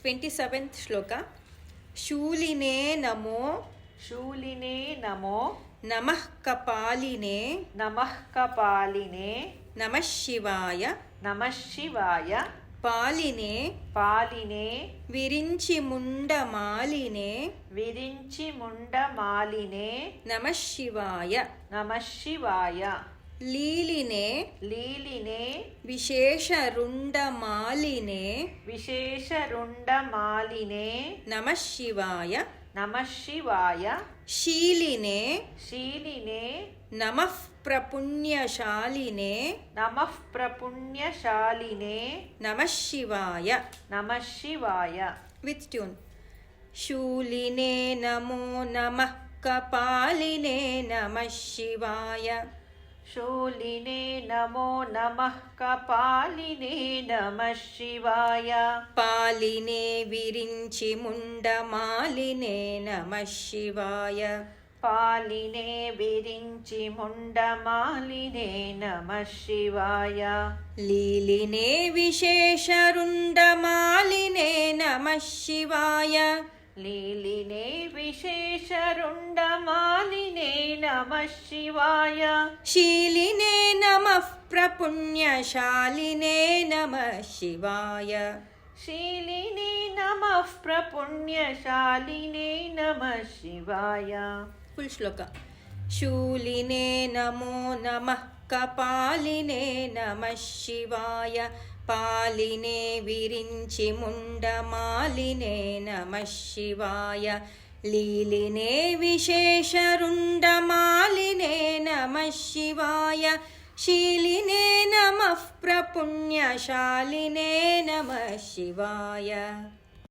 27th श्लोक शूलिने नमो नमः कपालिने नमः शिवाय पालिने विरिंचि मुंडमालिने नमः शिवाय लीलिने विशेषरुंडमालिने नमः शिवाय शीलिने नमः प्रपुण्यशालिने नमः शिवाय विथ ट्यून शूलिने नमो नमः कपालिने नमः शिवाय पालिने विरिंचि मुंडमालिने नमः शिवाय लीलिने विशेषरुंडमालिने नमः शिवाय शीलिने नमः प्रपुण्यशालिने नमः शिवाय फुल श्लोक शूलिने नमो नमः कपालिने नमः शिवाय पालिने विरिंचि मुंडमालिने नमः शिवाय लीलिने विशेषरुंडमालिने नमः शिवाय शीलिने नमः प्रपुण्यशालिने नमः शिवाय।